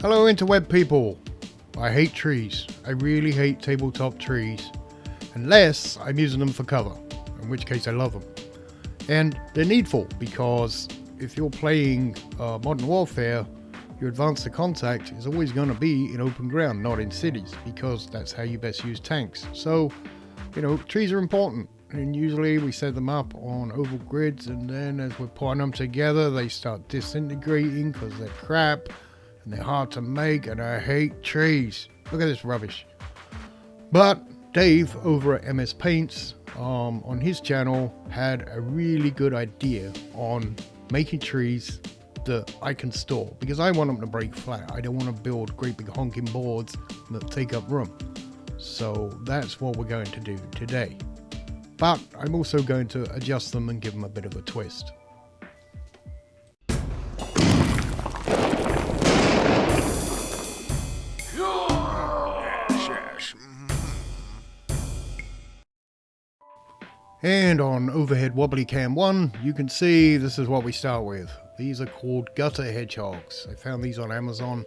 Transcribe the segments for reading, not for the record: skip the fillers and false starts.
Hello interweb people. I hate trees. I really hate tabletop trees. Unless I'm using them for cover, in which case I love them. And they're needful because if you're playing Modern Warfare, your advance to contact is always going to be in open ground, not in cities, because that's how you best use tanks. So, trees are important. And usually we set them up on oval grids, and then as we're putting them together, they start disintegrating because they're crap and they're hard to make, and I hate trees. Look at this rubbish. But Dave over at MS Paints on his channel had a really good idea on making trees that I can store, because I want them to break flat. I don't want to build great big honking boards that take up room. So that's what we're going to do today. But I'm also going to adjust them and give them a bit of a twist. And on overhead wobbly cam 1, you can see this is what we start with. These are called gutter hedgehogs. I found these on Amazon.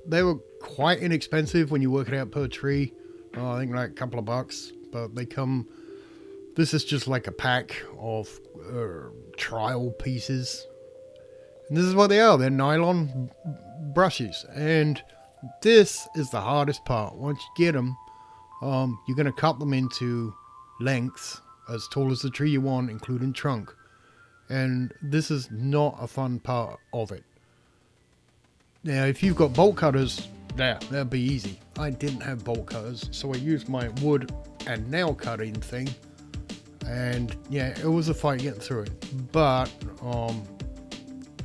They were quite inexpensive when you work it out per tree. I think like a couple of bucks. But they come, this is just like a pack of trial pieces. And this is what they are. They're nylon brushes. And this is the hardest part. Once you get them, you're going to cut them into lengths as tall as the tree you want, including trunk. And this is not a fun part of it. Now, if you've got bolt cutters, that'd be easy. I didn't have bolt cutters, so I used my wood and nail cutting thing, and yeah, it was a fight getting through it, but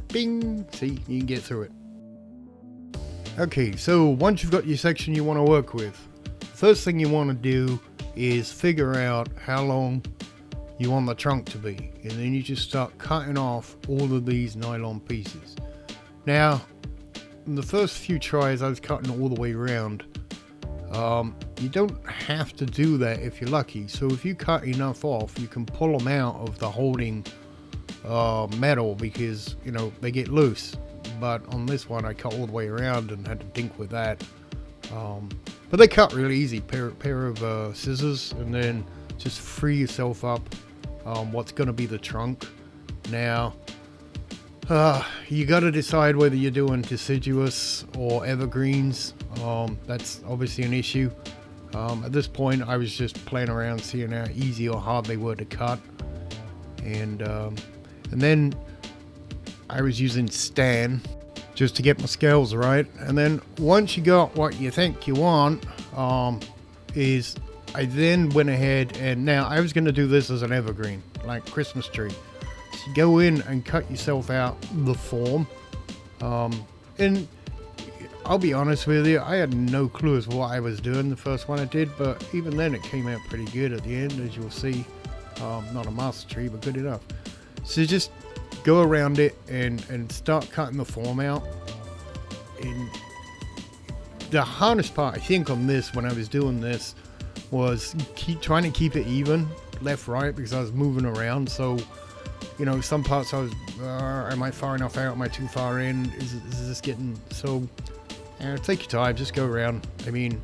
bing, see, you can get through it. Okay, so once you've got your section you want to work with, first thing you want to do is figure out how long you want the trunk to be, and then you just start cutting off all of these nylon pieces. Now, in the first few tries I was cutting all the way around. You don't have to do that if you're lucky. So if you cut enough off, you can pull them out of the holding metal, because they get loose. But on this one I cut all the way around and had to dink with that. But they cut really easy. Pair of scissors, and then just free yourself up what's going to be the trunk. Now you got to decide whether you're doing deciduous or evergreens. That's obviously an issue. At this point I was just playing around, seeing how easy or hard they were to cut, and then I was using Stan just to get my scales right. And then once you got what you think you want, is I then went ahead, and now I was going to do this as an evergreen, like Christmas tree. So you go in and cut yourself out the form, and I'll be honest with you, I had no clue as what I was doing the first one I did, but even then it came out pretty good at the end, as you'll see. Not a master tree, but good enough. So just go around it and start cutting the form out. And the hardest part, I think, on this, when I was doing this, was trying to keep it even, left, right, because I was moving around. So, some parts I was, am I far enough out? Am I too far in? Is this getting so... take your time, just go around. I mean,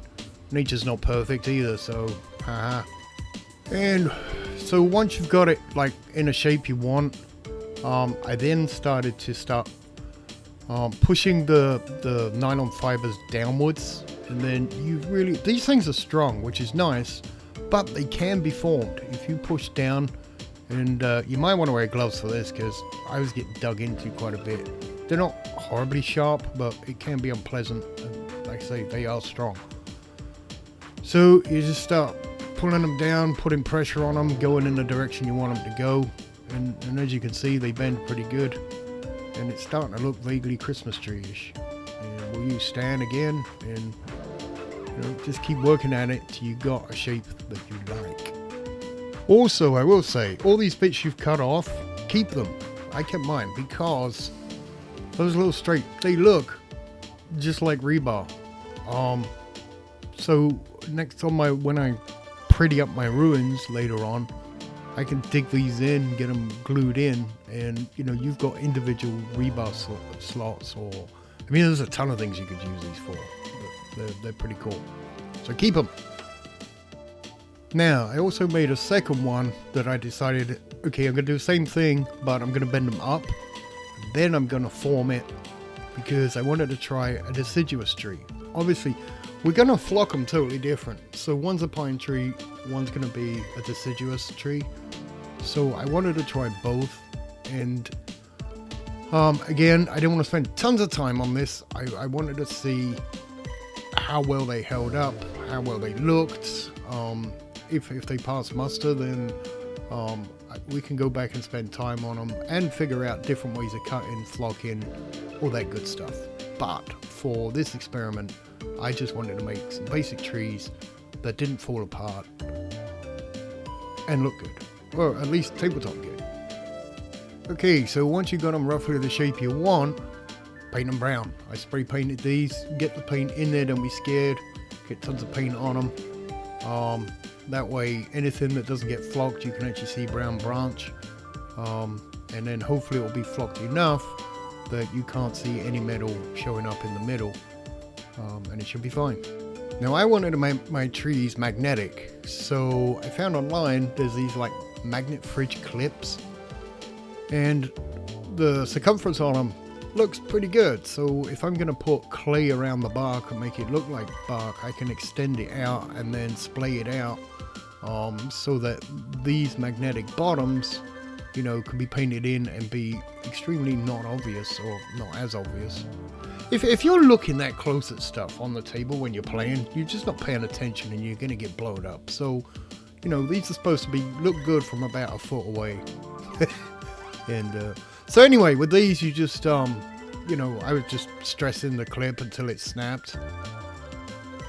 nature's not perfect either, so haha. And so once you've got it like in a shape you want, I then started to pushing the nylon fibers downwards, and then these things are strong, which is nice, but they can be formed if you push down. And you might want to wear gloves for this, because I was getting dug into quite a bit. They're not horribly sharp, but it can be unpleasant, and like I say, they are strong. So you just start pulling them down, putting pressure on them, going in the direction you want them to go, and as you can see, they bend pretty good, and it's starting to look vaguely Christmas tree-ish. And we'll use Stan again, and just keep working at it till you got a shape that you like. Also, I will say, all these bits you've cut off, keep them. I kept mine because those little straight, they look just like rebar. So next on when I pretty up my ruins later on, I can dig these in, get them glued in, and you've got individual rebar slots, or I mean, there's a ton of things you could use these for, but they're pretty cool. So keep them. Now, I also made a second one that I decided, okay, I'm going to do the same thing, but I'm going to bend them up. And then I'm going to form it because I wanted to try a deciduous tree. Obviously, we're going to flock them totally different. So one's a pine tree, one's going to be a deciduous tree. So I wanted to try both. And again, I didn't want to spend tons of time on this. I wanted to see how well they held up, how well they looked. If they pass muster, then we can go back and spend time on them and figure out different ways of cutting, flocking, all that good stuff. But for this experiment, I just wanted to make some basic trees that didn't fall apart and look good, or at least tabletop good. Okay, so once you got them roughly the shape you want, paint them brown. I spray painted these, get the paint in there, don't be scared, get tons of paint on them. That way anything that doesn't get flocked, you can actually see brown branch, and then hopefully it will be flocked enough that you can't see any metal showing up in the middle, and it should be fine. Now I wanted to make my trees magnetic, so I found online there's these like magnet fridge clips, and the circumference on them looks pretty good. So if I'm going to put clay around the bark and make it look like bark, I can extend it out and then splay it out, so that these magnetic bottoms, you know, can be painted in and be extremely not obvious, or not as obvious. If you're looking that close at stuff on the table when you're playing, you're just not paying attention and you're going to get blown up. So, you know, these are supposed to look good from about a foot away. And so anyway, with these, you just, you know, I was just stressing the clip until it snapped.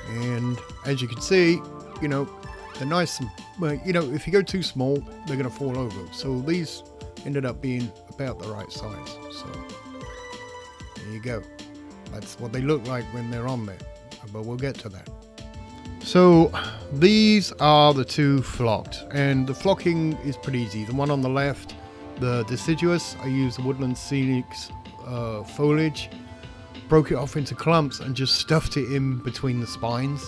And as you can see, you know, they're nice and, well, you know, if you go too small, they're going to fall over. So these ended up being about the right size. So there you go. That's what they look like when they're on there. But we'll get to that. So these are the two flocked. And the flocking is pretty easy. The one on the left, the deciduous, I used the Woodland Scenics foliage, broke it off into clumps and just stuffed it in between the spines.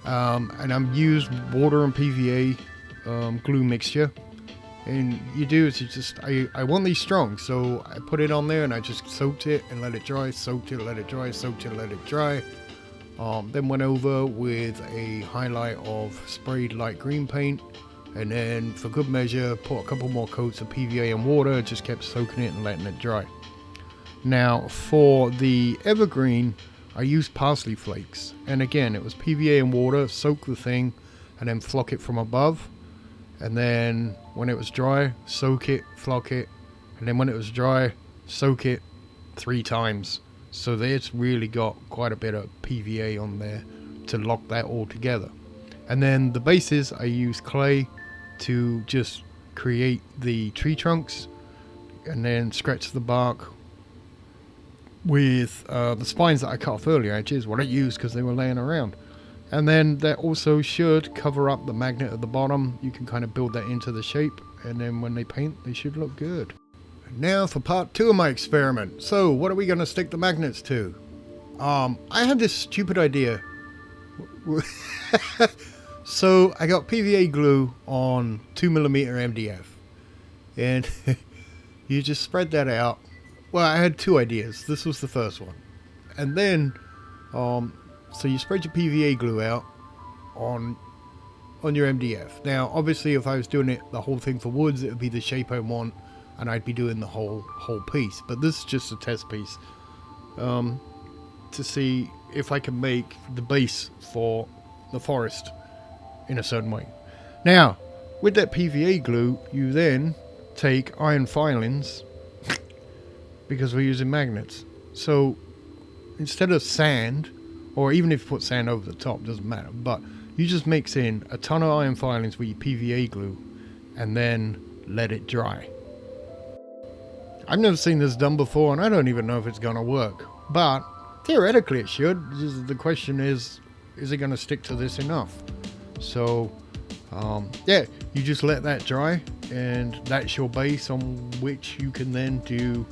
And I've used water and PVA glue mixture. And you do is you just, I want these strong, so I put it on there and I just soaked it and let it dry, soaked it, let it dry, soaked it, let it dry. Then went over with a highlight of sprayed light green paint, and then for good measure put a couple more coats of PVA and water, just kept soaking it and letting it dry. Now for the evergreen, I used parsley flakes, and again it was PVA and water, soak the thing and then flock it from above, and then when it was dry, soak it, flock it, and then when it was dry, soak it 3 times. So it's really got quite a bit of PVA on there to lock that all together. And then the bases, I use clay to just create the tree trunks, and then scratch the bark with the spines that I cut off earlier, which is what I used because they were laying around. And then that also should cover up the magnet at the bottom. You can kind of build that into the shape, and then when they paint, they should look good. And now for part 2 of my experiment. So what are we going to stick the magnets to? I had this stupid idea. So I got PVA glue on 2mm MDF, and you just spread that out. Well, I had 2 ideas. This was the first one. And then so you spread your PVA glue out on your MDF. Now obviously if I was doing it the whole thing for woods, it would be the shape I want and I'd be doing the whole piece, but this is just a test piece to see if I can make the base for the forest in a certain way. Now with that PVA glue, you then take iron filings because we're using magnets. So instead of sand, or even if you put sand over the top, doesn't matter, but you just mix in a ton of iron filings with your PVA glue and then let it dry. I've never seen this done before, and I don't even know if it's going to work, but theoretically it should. The question is it going to stick to this enough? So yeah, you just let that dry, and that's your base on which you can then do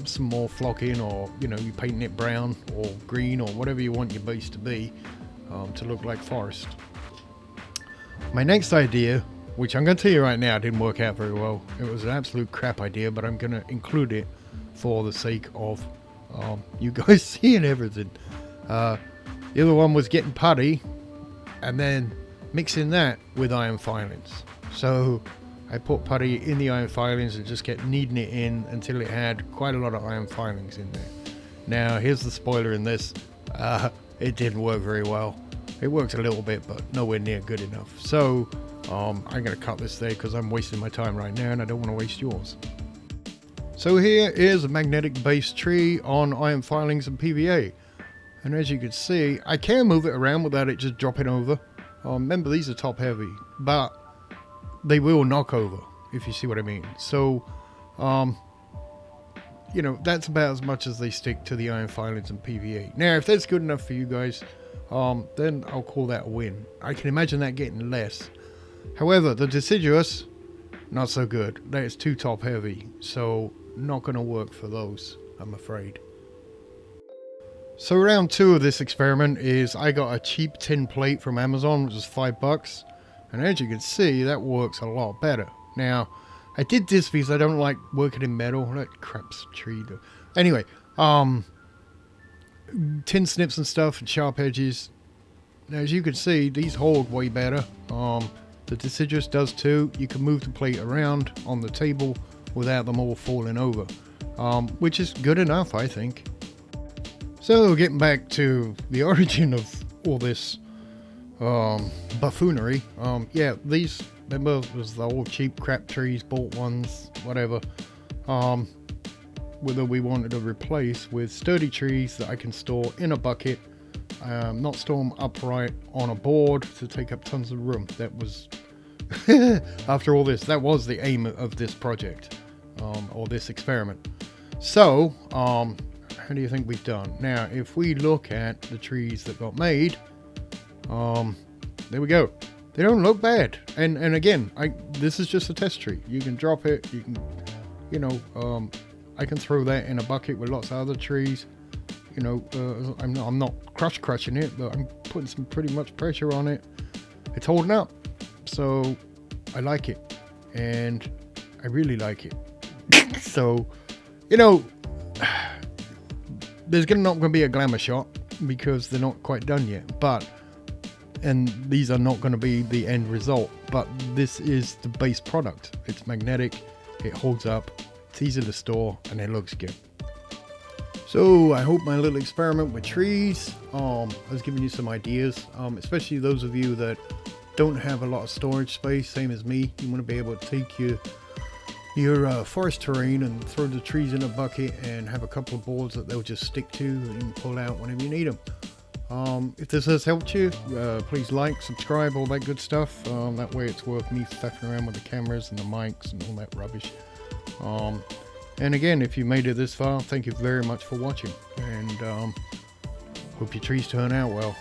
some more flocking, or you know, you painting it brown or green or whatever you want your base to be, to look like forest. My next idea, which I'm going to tell you right now, didn't work out very well. It was an absolute crap idea, but I'm going to include it for the sake of you guys seeing everything. The other one was getting putty and then mixing that with iron filings. So I put putty in the iron filings and just kept kneading it in until it had quite a lot of iron filings in there. Now here's the spoiler in this. It didn't work very well. It worked a little bit, but nowhere near good enough. So I'm going to cut this there because I'm wasting my time right now and I don't want to waste yours. So here is a magnetic base tree on iron filings and PVA. And as you can see, I can move it around without it just dropping over. Remember, these are top heavy, but they will knock over, if you see what I mean. So, you know, that's about as much as they stick to the iron filings and PVA. Now, if that's good enough for you guys, then I'll call that a win. I can imagine that getting less. However, the deciduous, not so good. That is too top heavy, so not going to work for those, I'm afraid. So round 2 of this experiment is I got a cheap tin plate from Amazon, which was $5. And as you can see, that works a lot better. Now, I did this because I don't like working in metal. That crap's tree. Anyway, tin snips and stuff and sharp edges. Now, as you can see, these hold way better. The deciduous does too. You can move the plate around on the table without them all falling over, which is good enough, I think. So, getting back to the origin of all this buffoonery, yeah, these, remember, was the old cheap crap trees, bought ones, whatever, whether we wanted to replace with sturdy trees that I can store in a bucket, not store them upright on a board to take up tons of room. That was, after all this, that was the aim of this project, or this experiment. So, how do you think we've done? Now, if we look at the trees that got made, there we go. They don't look bad. And again, this is just a test tree. You can drop it. You can, you know, I can throw that in a bucket with lots of other trees. You know, I'm not crushing it, but I'm putting some pretty much pressure on it. It's holding up. So I like it. And I really like it. So, you know, there's not going to be a glamour shot because they're not quite done yet, and these are not going to be the end result, but this is the base product. It's magnetic, it holds up, it's easy to store, and it looks good. So I hope my little experiment with trees has given you some ideas, especially those of you that don't have a lot of storage space, same as me. You want to be able to take your forest terrain and throw the trees in a bucket and have a couple of boards that they'll just stick to and you can pull out whenever you need them. If this has helped you, please like, subscribe, all that good stuff. That way it's worth me faffing around with the cameras and the mics and all that rubbish. And again, if you made it this far, thank you very much for watching, and hope your trees turn out well.